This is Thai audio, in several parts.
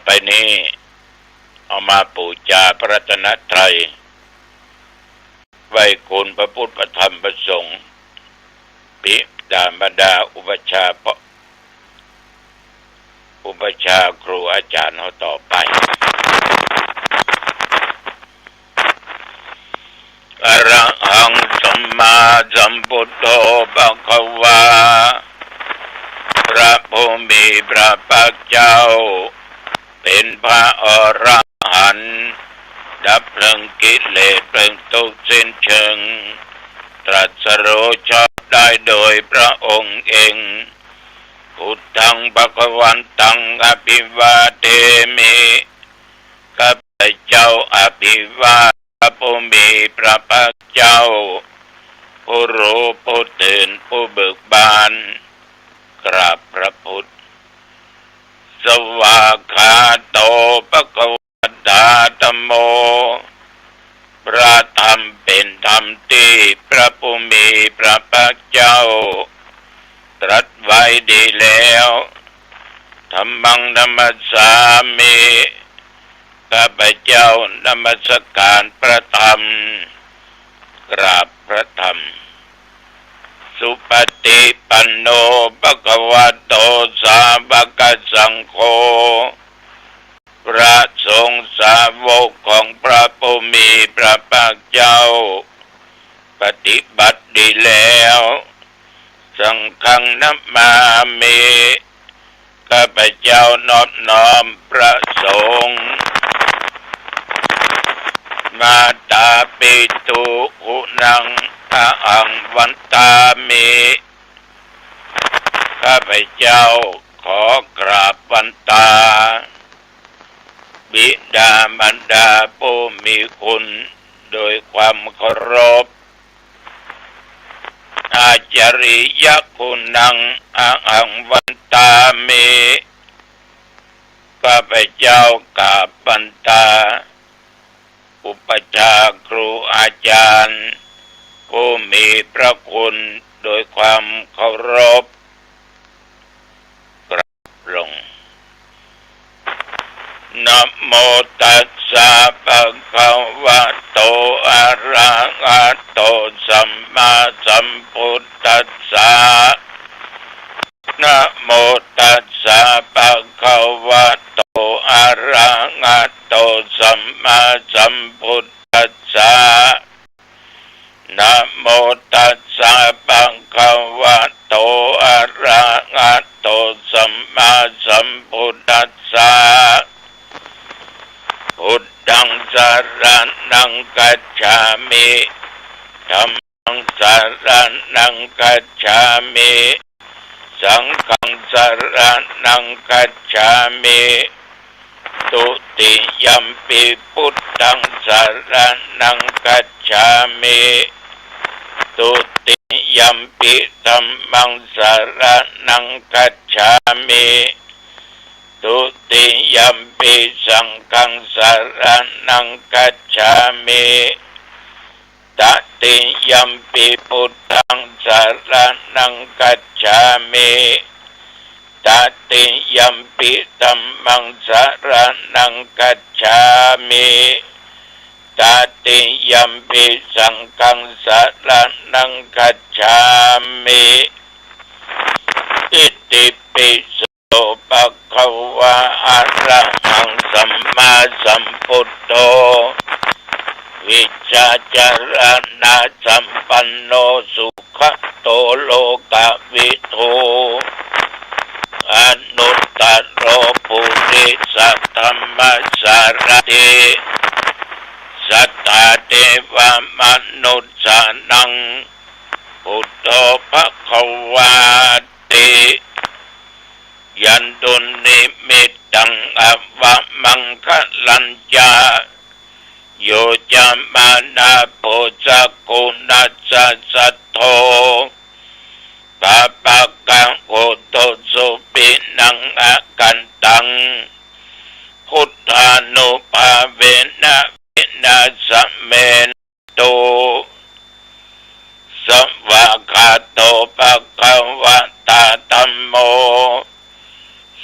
ไปนี้เอามาบูชาพระรัตนตรัยไหว้คุณพระพุทธพระธรรมพระสงฆ์บิดามารดาอุปชาครูอาจารย์เราต่อไปอรหังสัมมาสัมพุทโธภควาพระผู้มีพระภาคเจ้าเป็นพระอรหันต์ดับเพลิงกิเลสเพลิงทุกข์สิ้นเชิงตรัสรู้ชอบได้โดยพระองค์เองพุทธังภควันตังอภิวาเทมิข้าพเจ้าอภิวาทพระผู้มีพระภาคเจ้าผู้รู้ผู้ตื่นผู้เบิกบานกราบพระพุทธสวากขาโตภควตาธัมโมพระธรรมเป็นธรรมที่พระผู้มีพระภาคเจ้าตรัสไว้ดีแล้วธัมมังนัมมัสสามิข้าพเจ้านมัสการพระธรรมกราบพระธรรมสุปฏิปันโนภควโตสาวกสังโฆพระสงฆ์สาวกของพระผู้มีพระภาคเจ้าปฏิบัติดีแล้วสังฆังนัมมามิข้าพเจ้านอบน้อมพระสงฆ์มาตาปิตุหุนังอังวันตามิข้าพเจ้าขอกราบวันตาบิดามารดาผู้มีคุณโดยความเคารพอาจาริยคุณนังอังวันตามิข้าพเจ้ากราบวันตาอุปชาครูอาจารย์ผู้มีพระคุณโดยความเคารพกราบลงนะโมตัสสะภะคะวะโตอะระหะโตสัมมาสัมพุทธัสสะนะโมตัสสะภะคะวะโตอะระหะโตสัมมาสัมพุทธัสสะนะโมตัสสะภะคะวะโตอะระหะโตสัมมาสัมพุทธัสสะพุทธังสรณังคัจฉามิธัมมังสรณังคัจฉามิสังฆังสรณังคัจฉามิตุติยัมปิพุทธังสรณังคัจฉามิตุติยัมปิธัมมังสรณังคัจฉามิตุติยัมปิสังฆังสรณังคัจฉามิตติยัมปิพุทธังสรณังคัจฉามิตติยัมปิธัมมังสรณังคัจฉามิตติยัมปิสังฆังสรณังคัจฉามิอิติปิโสภะคะวะอะระหังสัมมาสัมพุทโธวิชชาจารณะสัมปันโนสุขโตโลกวิทูอนุตตโรปุริสัทธัมมสารถิสัทธาเทวมนุษย์สานังพุทโธภควาติยันตุนิมิตตังอวะมังคลัญจาโยจามานาโพจกุณัสสะสัทโธปะปะกังโกโตสุปินังอากันตังพุทธานุภาเวนะวินาสเมนโตสวากาโตภะคะวะตาธัมโม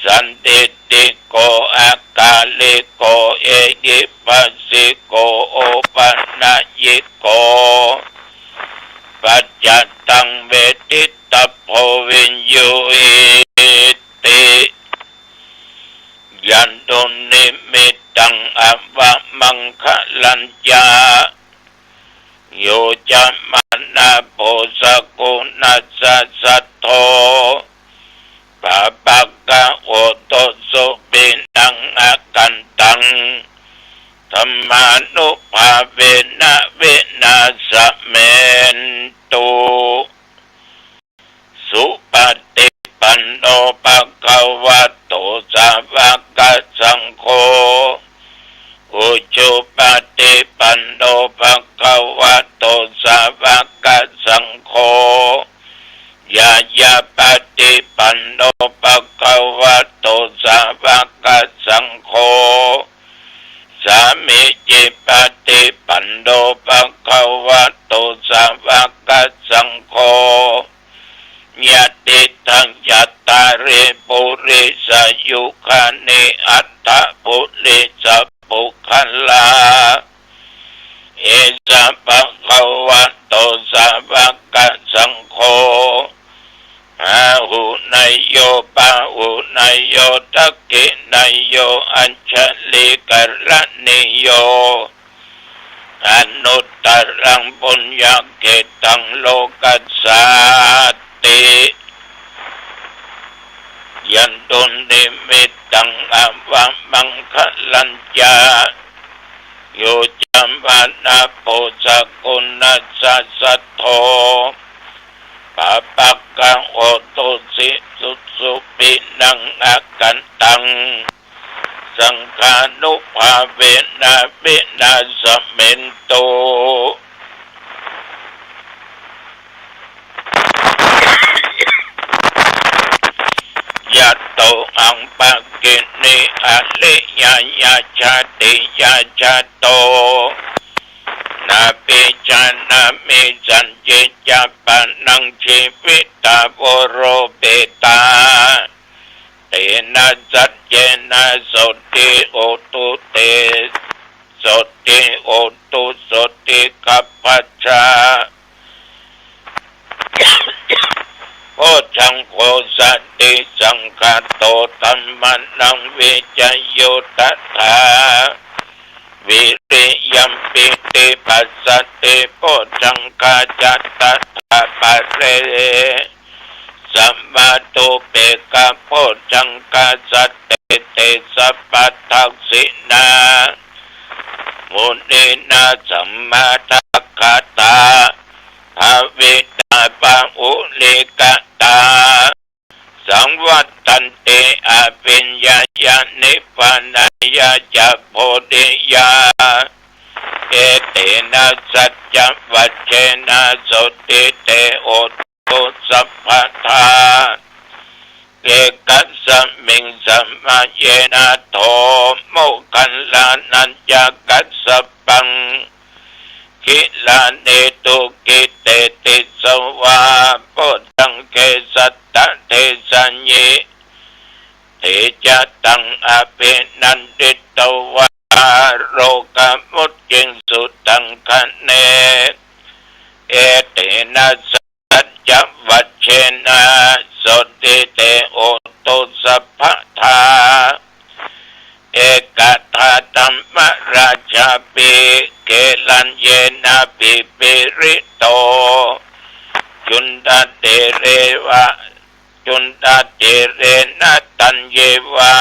สันติติโกอากา เลโกเอยิปัสสิโกโอปันนายิโกปัจจัตตังเวทิตาโพวินโยติยันตุนิมิตังอวะมังคะลัญญาโยจะมานาโพสกุณัสสัทโธปะปักกะโอโตสุปินังอากันตังธรรมานุภาเวนะเวนัสเมนตุสุปฏิปันโนภะคะวะโตสาวกสังโฆอุจุปฏิปันโนภะคะวะโตสาวกสังโฆยายาปฏิปันโนภะคะวะโตสาวกสังโฆสามิจิปฏิปันโนภะคะวะโตสาวกสังโฆญาติทังยัตตาเรปุริสยุคานิอัตถปุริสปุคัลลาเอสะภะคะวะโตสาวกสังโฆอาหุนายโยปะหุนายโยทักขินายโยอัญชลิกรณิโยอนุตตรังปุญญเกตังโลกัสสาติยันตุนิมิตังอวะมังคะลัญญาโยจัมมานาโพสกุณัสสัทโธปะปักกังโอตุสิสุปินังอากันตังสังฆานุภาเวนะเวนัสเมนโตยัตโตอังปะกินิอะเลยายาชาติยาชาโตนาปิจานามิจันจิจัปะนังชีวิตาโวโรเปตาเตนะสัจเจนะสติโอตุเตสติโอตุสติกัปปัจจาโอจังโคสัตติสังฆาโตธัมมันังวิจโยตัสสะวิริยัมปิติปัสสติโพจังกาจัตตะปะเรสัมมาตุเปกะโพจังกาสัตติเตสัพพทักษินามุนีนาสัมมาทัคคตาภวิตาปะอุลิกตาสังวัตตันเตอภิญญายานิพพานายาจะโพธิยาเอเตนะสัจจวัชเชนะสติเตโอตุสัพพทาเกกัสสมิงสัมมาเยนะโทโมคัลลานัญญกัสสปังกิลาเนตุกิเตติสวาโพธังเกสัตตะเทสัญญิเตจะตังอภินันติตวาโรกมุตจิงสุตังคะเนเอเตนะสัจจวัชเชนะสติเตโอตุสัพพทาเอกทาธัมมราชาปิเกลัญเยนะปิปิริโตจุนดาเตเรวะจุนดาเตเรนะตัญเยวะ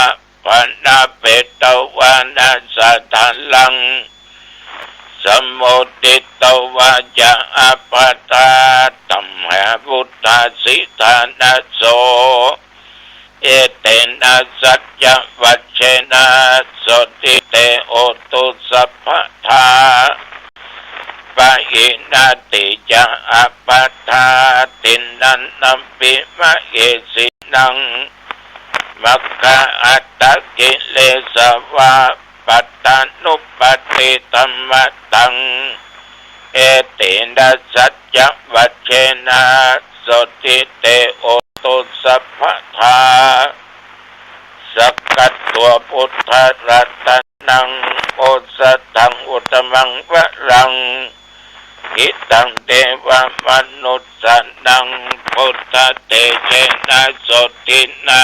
ปนาเปตวานาสัทธัลลังสมุติตวาจะอปตาตัมหะพุทธาสิทานะโสเอเตนะสัจจวัชเชนะสติเตโอตุสัพพทาปะหินาติจะอปทาตินันนัมปิมะเอสินังมัคคะอัตตกิเลสวะปัตตานุปติธัมมตังเอเตนะสัจจวัชเชนะสติเตโอตุสัพพทาสกัดตัวปุ อุทธรัตนังโอสถังอุตมังวะรังอิตังเทวมนุสสนังพุทธเตเชนะโสตินา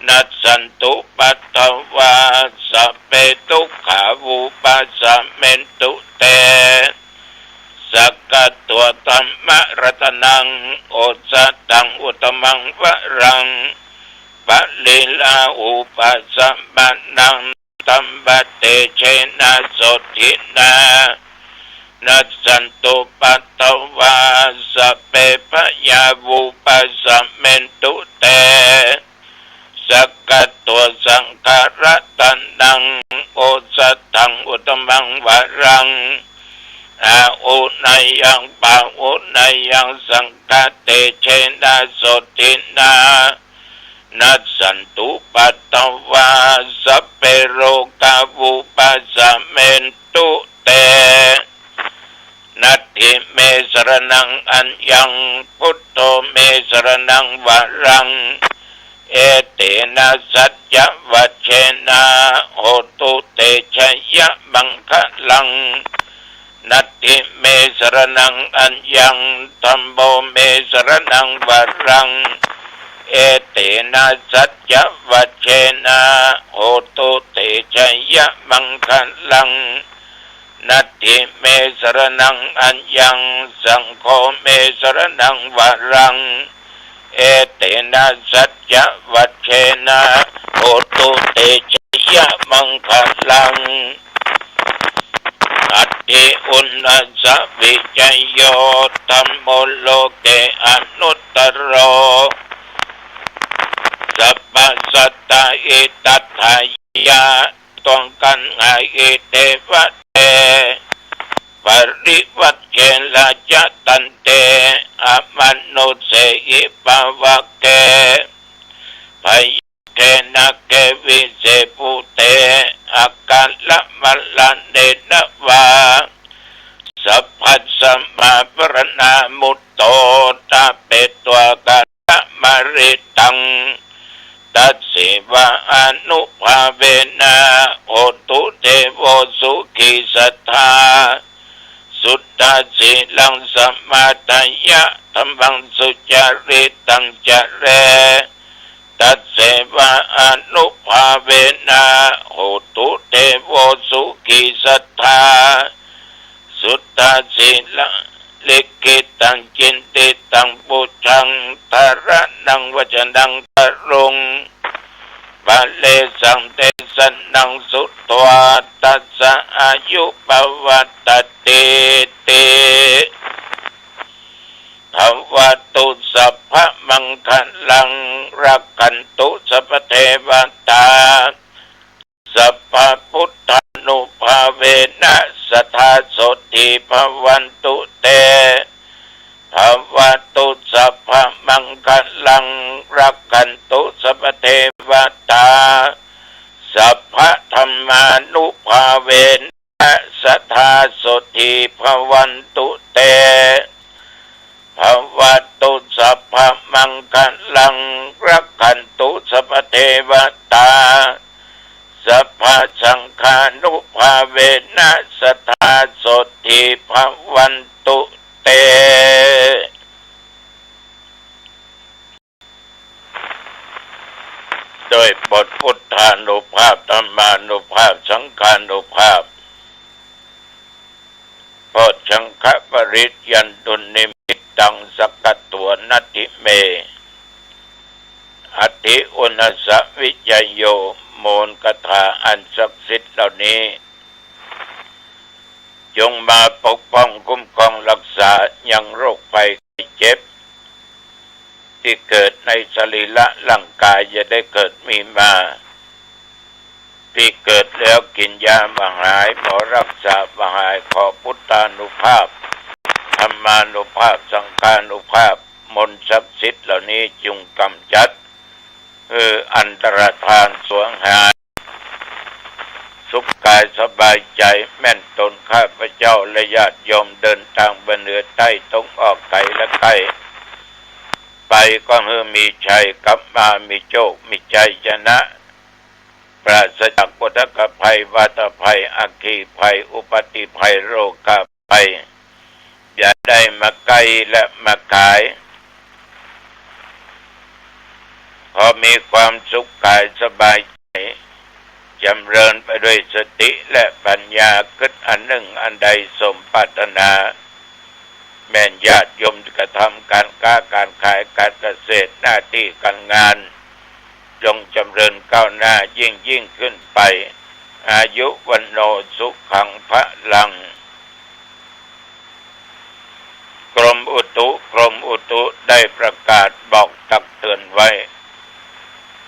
นัสสันตุปัตตวาสัพเพทุกขาวุปัสสะเมนตุเตสักกะตัวธัมมะรัตนังโอสถังอุตมังวะรังปะลิลาอุปัสสะมะนังตัมปะเตเชนะโสตินานัสสันตุปัตตวาสัพเพพยาวุปัสสะเมนตุเตสักกะตัวสังฆรัตนังโอสถังอุตมังวะรังอาอุนัยยังปาอุนัยยังสังฆเตเชนะโสตินานัสสันตุปัตตวาสัพเพโรกาวุปัสสะเมนตุเตนัตถิเมสรนังอัญญังพุทโธเมสรนังวะรังเอเตนะสัจจวัชเชนะโหตุเตชะยะมังคะลังนัตถิเมสรนังอัญญังธัมโมเมสรนังวะรังเอเตนะสัจจวัชเชนะโหตุเตชะยะมังคะลังนัตถิเมสรนังอัญญังสังโฆเมสรนังวะรังเอเตนะสัจจวัชเชนะโหตุเตชะยะมังคะลังอัตถิอุณัสสะวิจัยโยธัมโมโลเกอนุตตโรสัพพสัตตาอิตัตถายะตวงกันหาอิเตวะเตปริวัตเชละจะตันเตอมนุเสอิปวะเกพยเกนะเกวิเสปุเตอาการละมัลลันเดนะวาสัพพัสสมาปรณามุตโตตาเปตัวกัลมริตังตัสสิวะอนุภาเวนะโอตุเทโวสุขิสัทธาสุตตาสิลังสัมมาทัญญะธัมมังสุจาริตังจะเรตัสสิวะอนุภาเวนะโอตุเทโวสุขิสัทธาสุตตาสิลังลิกิตังจินติตังปุชังทาระนังวจนังตรุงบาเลสังเตสันนังสุตวาตัสสะอายุปวัตตติติภวตุสัพพะมังคัลลังรักขันตุสัพพเทวตาสัพพะพุทธานุภาเวนะสัทธาโสติภวันตุเตภวตุสัพพะมังคัลลังรักขันตุสัพพเทวตาสัพพะธัมมานุภาเวนะสัทธาโสติภวันตุเตภวตุสัพพะมังคัลลังรักขันตุสัพพเทวตาสัพพะสังฆานุภาเวนะสัทธาโสติภวันตุเตโดยบทพุทธานุภาพธรรมานุภาพสังฆานุภาพโพชังคปริยันตุนิมิตตังสักกตัวนัตถิเมอธิอุณสสวิจโยโมนคาถาอันศักดิ์สิทธิ์เหล่านี้จงมาปกป้องคุ้มครองรักษายังโรคภัยไข้เจ็บที่เกิดในสรีระร่างกายจะได้เกิดมีมาที่เกิดแล้วกินยามาหายหมอรักษามาหายขอพุทธานุภาพธรรมานุภาพสังฆานุภาพมนต์ศักดิ์สิทธิ์เหล่านี้จงกำจัดอันตรธานสวงหายสุขกายสบายใจแม่นตนข้าพเจ้าและญาติโยมเดินทางบนเหนือใต้ตรงออกไกลและใกล้ไปก็มีชัยกลับมามีโชคมีใจชนะ ไป ปราศจากอุทกภัยวาตภัยอัคคีภัยอุปัติภัยโรคภัยอย่าได้มาไกลและมาขายพอมีความสุขกายสบายใจจำเริญไปด้วยสติและปัญญาคิดอันหนึ่งอันใดสมปรารถนาแม่นญาติโยมกระทำการค้าการขายการเกษตรหน้าที่การงานจงจำเริญก้าวหน้ายิ่งขึ้นไปอายุวันโนสุขังพลังกรมอุตุได้ประกาศบอกตักเตือนไว้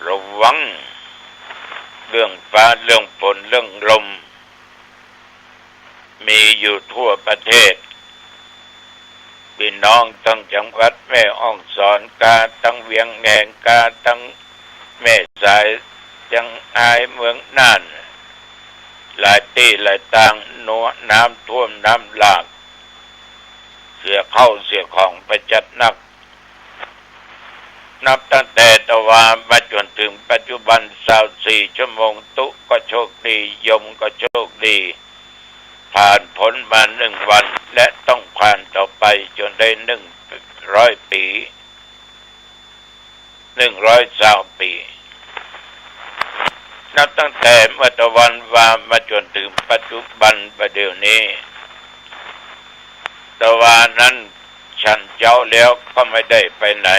ระวังเรื่องฟ้าเรื่องฝนเรื่องลมมีอยู่ทั่วประเทศพี่น้องทั้งจังหวัดแม่ฮ่องสอนกาทั้งเวียงแหงกาทั้งแม่สายจังอายเมืองน่านหลายที่หลายต่างน้ำท่วมน้ำหลากเสียเข้าเสียของไปจัดหนักนับตั้งแต่ตะวันมาจนถึงปัจจุบัน24 ชั่วโมงตุก็โชคดียมก็โชคดีผ่านพ้นมา1 วันและต้องผ่านต่อไปจนได้100 ปี120 ปีนับตั้งแต่เมื่อตะวันว่ามาจนถึงปัจจุบันประเดี๋ยวนี้ตะวันนั้นฉันเจ้าแล้วก็ไม่ได้ไปไหน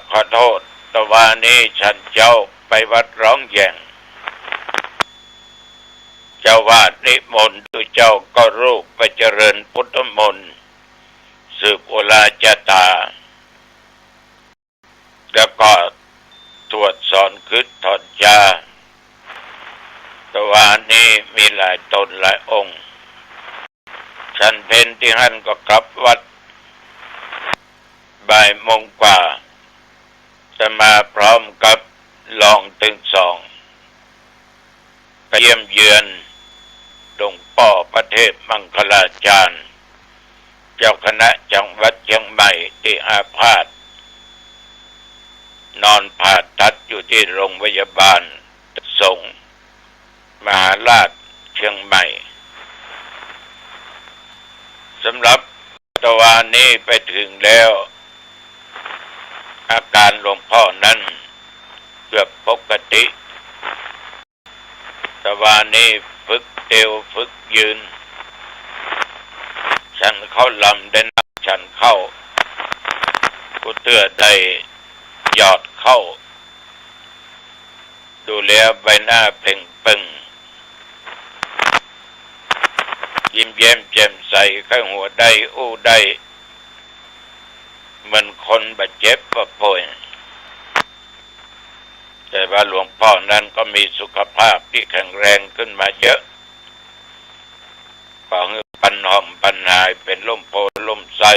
ขอโทษตะวันนี้ฉันเจ้าไปวัดร้องแยงเจ้าวาดนิมนต์ดูเจ้าก็รูปไปเจริญพุทธมนต์สืบโอลาจตาแล้วก็ตรวจสอนคือถอดยาตะวันนี้มีหลายตนหลายองค์ฉันเพนที่หั่นก็กลับวัดบ่ายโมงกว่าจะมาพร้อมกับรองตึงสองไปเยี่ยมเยือนหลวงพ่อประเทศมังคลาจารย์เจ้าคณะจังหวัดเชียงใหม่ที่อาพาธนอนผ่าตัดอยู่ที่โรงพยาบาลสงฆ์มหาราชเชียงใหม่สำหรับตะวันนี้ไปถึงแล้วอาการหลวงพ่อนั้นเกือบปกติตะวันนี้ฝึกเอวฝึกยืนฉันเข้าลำได้นักฉันเข้ากูเตื้อได้หยอดเข้าดูแลใบหน้าเพ่งปึงยิ้มแย้มแจ่มใสข้างหัวได้อู้ได้เหมือนคนบาดเจ็บป่วยแต่ว่าหลวงพ่อนั้นก็มีสุขภาพที่แข็งแรงขึ้นมาเยอะขอให้ปันหอมปันหายเป็นล่มโพล่มไทร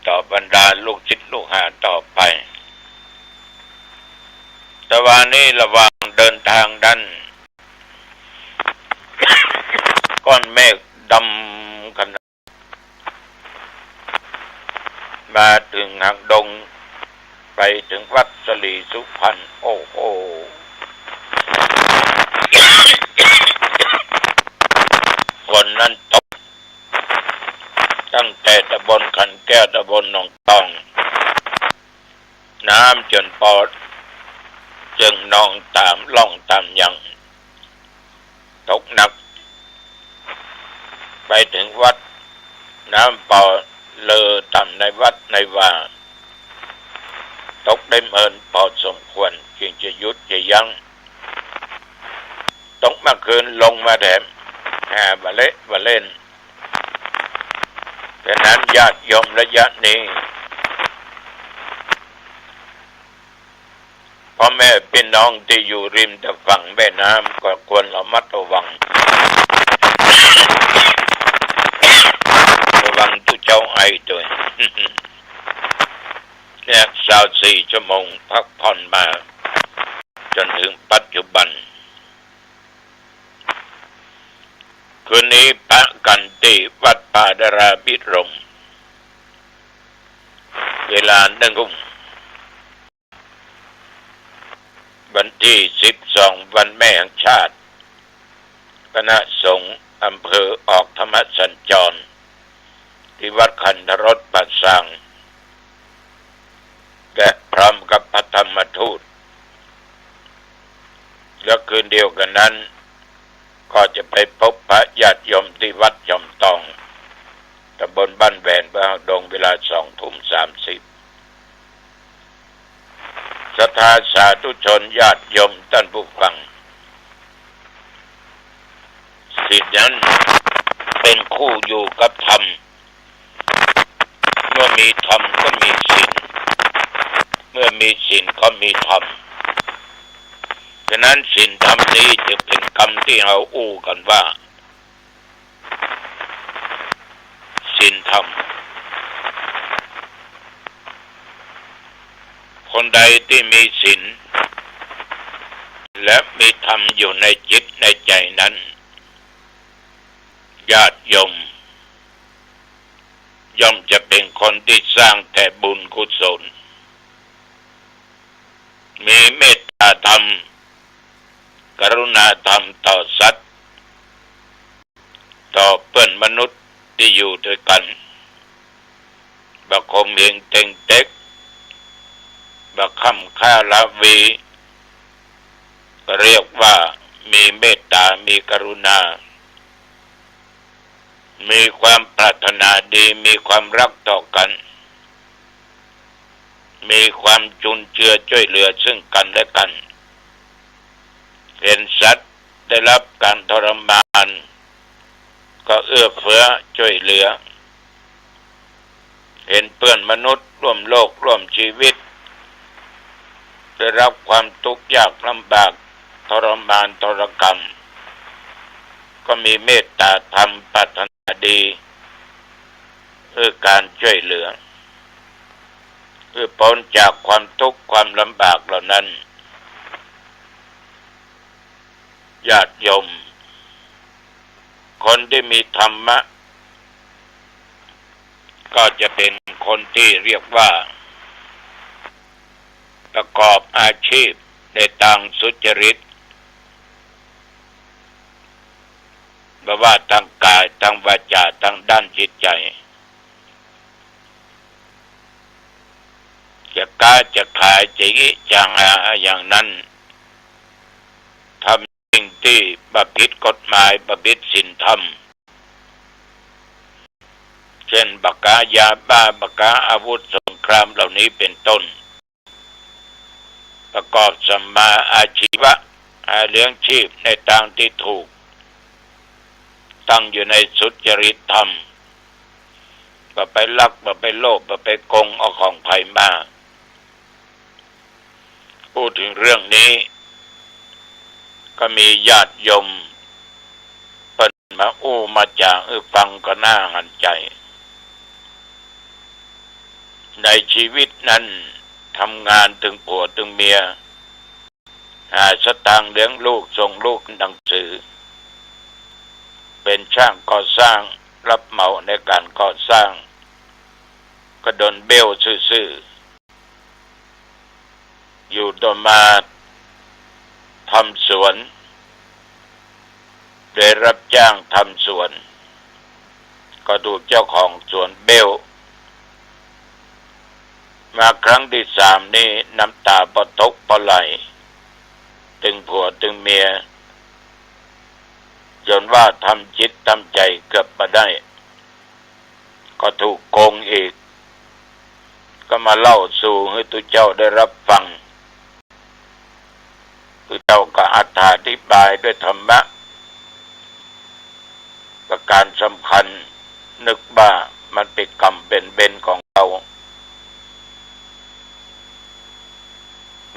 ต่อบรรดาลูกศิษย์ลูกหาต่อไปแต่ว่านี้ระหว่างเดินทางดันก้อนเมฆดำขนาดมาถึงหางดงไปถึงวัดสลีสุพรรณโอ้โหฝนนั้นตกตั้งแต่ตำบลขันแก้วตำบลหนองตองน้ำจนปอดจึงนองตามล่องตามยังตกหนักไปถึงวัดน้ำปอเลอต่ำในวัดในว่าตกได้เมินพอสมควรจึงจะหยุดจะยั้งตกเมื่อคืนลงมาแถมบาเล่นดังนั้นญาติโยมระยะนี้พ่อแม่พี่น้องที่อยู่ริมตะฝั่งแม่น้ำก็ควรระมัดระวังทุกเจ้าไอด้วย เนี่ย24 ชั่วโมงพักผ่อนมาจนถึงปัจจุบันคืนนี้พระกันติวัดป่าดาราพิรมญ เวลา1 ทุ่มวันที่12วันแม่แห่งชาติคณะสงฆ์อำเภอออกธรรมสัญจรที่วัดคันธรสป่าสังและพร้อมกับพระธรรมทูตและคืนเดียวกันนั้นก็จะไปพบพระญาติโยมที่วัดจอมทองตำบลบ้านแหวนพระดงเวลา20:30ศรัทธาสาธุชนญาติโยมท่านผู้ฟังศีลนั้นเป็นคู่อยู่กับธรรมเมื่อมีธรรมก็มีศีลเมื่อมีศีลก็มีธรรมฉะนั้นศีลธรรมนี้จะเป็นคำที่เราอู้กันว่าศีลธรรมคนใดที่มีศีลและมีธรรมอยู่ในจิตในใจนั้นญาติโยมย่อมจะเป็นคนที่สร้างแต่บุญกุศลมีเมตตาธรรมกรุณาธรรมต่อสัตว์ต่อเพื่อนมนุษย์ที่อยู่ด้วยกันบักคมเฮงเต็งเต็กบักคำค่าละวีก็เรียกว่ามีเมตตามีกรุณามีความปรารถนาดีมีความรักต่อกันมีความจุนเจือช่วยเหลือซึ่งกันและกันเห็นสัตว์ได้รับการทรมานก็เอื้อเฟื้อช่วยเหลือเห็นเพื่อนมนุษย์ร่วมโลกร่วมชีวิตได้รับความทุกข์ยากลำบากทรมานทรกรรมก็มีเมตตาธรรมปรารถนาดีการช่วยเหลือพ้นจากความทุกข์ความลำบากเหล่านั้นญาติโยมคนที่มีธรรมะก็จะเป็นคนที่เรียกว่าประกอบอาชีพในทางสุจริตไม่ว่าทางกายทางวาจาทางด้านจิตใจจะค้าจะขายจะอย่างนั้นทำสิ่งที่ประพฤติกฎหมายประพฤติศีลธรรมเช่นบักกายาบ้าบักกาอาวุธสงครามเหล่านี้เป็นต้นประกอบสัมมาอาชีวะเลี้ยงชีพในทางที่ถูกตั้งอยู่ในสุจริตธรรมบ่ไปลักบ่ไปโลภบ่ไปโกงเอาของใครมาพูดถึงเรื่องนี้ก็มีญาติโยมเปิดมาอู้มาจากฟังก็น่าหันใจในชีวิตนั้นทำงานถึงผัวถึงเมียหาสตางค์เลี้ยงลูกส่งลูกหนังสือเป็นช่างก่อสร้างรับเหมาในการก่อสร้างก็โดนเบี้ยวซื่อๆอยู่ต่อมาทำสวนได้รับจ้างทำสวนก็ถูกเจ้าของสวนเบี้ยวมาครั้งที่3นี่น้ำตาปะตกปะไหลตึงผัวตึงเมียจนว่าทำจิตทำใจเกือบมาได้ก็ถูกโกงอีกก็มาเล่าสู่ให้ตุเจ้าได้รับฟังตุเจ้าก็อธิบายด้วยธรรมะประการสำคัญนึกว่ามันเป็นกรรมเป็นเบญของเรา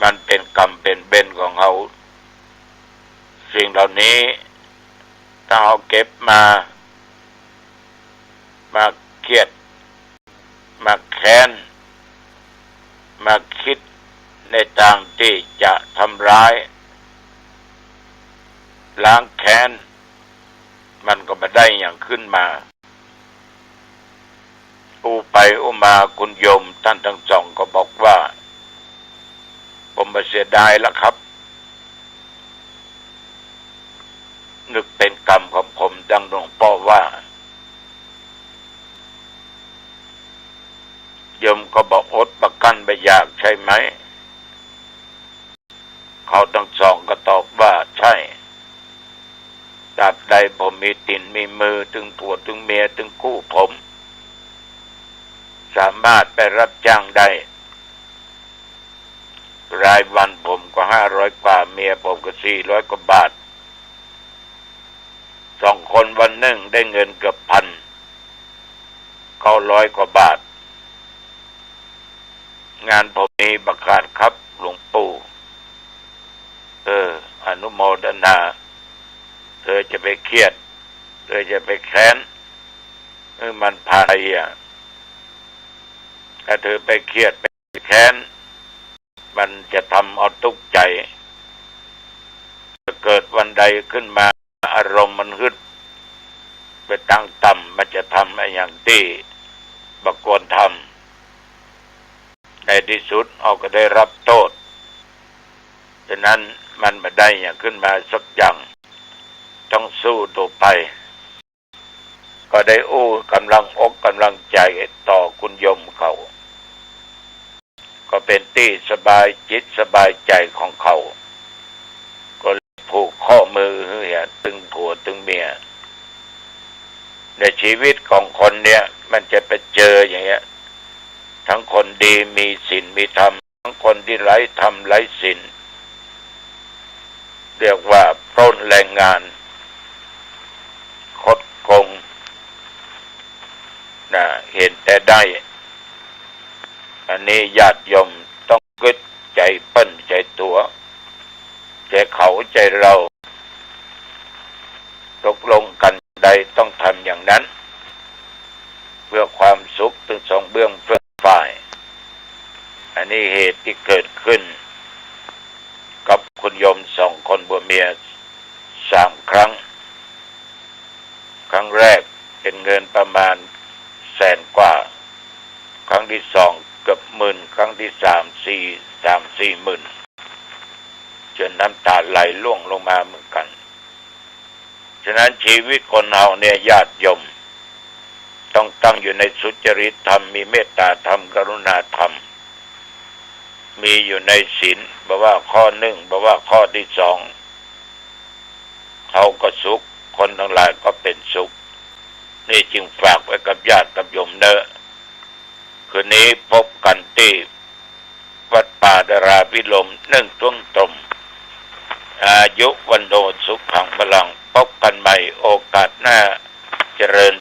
มันเป็นกรรมเป็นเบญของเราสิ่งเหล่านี้ถ้าเราเก็บมาเครียดมาแค้นมาคิดในทางที่จะทำร้ายล้างแค้นมันก็ไม่ได้อย่างขึ้นมา อ อู้ไปอู้มาคุณโยมท่านทั้งสองก็บอกว่าผมมาเสียดายแล้วครับนึกเป็นกรรมของผมดังหลวงพ่อว่าโยมก็บอกอดประกันไม่อยากใช่ไหมเขาทั้งสองก็ตอบว่าใช่ตราบใดผมมีติ่นมีมือถึงผัวถึงเมียถึงคู่ผมสามารถไปรับจ้างได้รายวันผมก็500 กว่าเมียผมก็400 กว่าบาท2 คนวันหนึ่งได้เงินเกือบ1,900 กว่าบาทงานผมมีประกาศครับหลวงปู่อนุโมทนาเธอจะไปเครียดเธอจะไปแค้นมันพาไปถ้าเธอไปเครียดไปแค้นมันจะทำเอาทุกข์ใจจะเกิดวันใดขึ้นมาอารมณ์มันฮึดไปตั้งต่ำมันจะทำอะไรอย่างที่บักควรทำในที่สุดเอาก็ได้รับโทษฉะนั้นมันไม่ได้อย่างขึ้นมาสักอย่างต้องสู้ต่อไปก็ได้กำลังอกกำลังใจต่อคุณโยมเขาก็เป็นที่สบายจิตสบายใจของเขาก็ผูกข้อมือตึงผัวตึงเมียในชีวิตของคนเนี่ยมันจะไปเจออย่างเงี้ยทั้งคนดีมีศีลมีธรรมทั้งคนที่ไร้ธรรมไร้ศีลเรียกว่าปล้นแรงงานคดโกงเห็นแต่ได้อันนี้ญาติโยมต้องกึศใจเปิ้นใจตัวใจเขาใจเราตกลงกันใดต้องทำอย่างนั้นเพื่อความสุขถึงสองเบื้องฝ่ายอันนี้เหตุที่เกิดขึ้นกับคุณโยม2 คนผัวเมีย3 ครั้งครั้งแรกเป็นเงินประมาณ100,000 กว่าครั้งที่2เกือบ10,000ครั้งที่3 40,000จนน้ำตาไหลร่วงลงมาเหมือนกันฉะนั้นชีวิตคนเราเนี่ยญาติโยมต้องตั้งอยู่ในสุจริตธรรมมีเมตตาธรรมกรุณาธรรมมีอยู่ในศีลบอกว่าข้อ1บอกว่าข้อที่2เขาก็สุขคนทั้งหลายก็เป็นสุขนี่จึงฝากไว้กับญาติกับโยมเนอะคืนนี้พบกันที่วัดป่าดาราพิรม1 ทุ่มตรงอายุวันโนสุขังพลังพบกันใหม่โอกาสหน้าเจริญ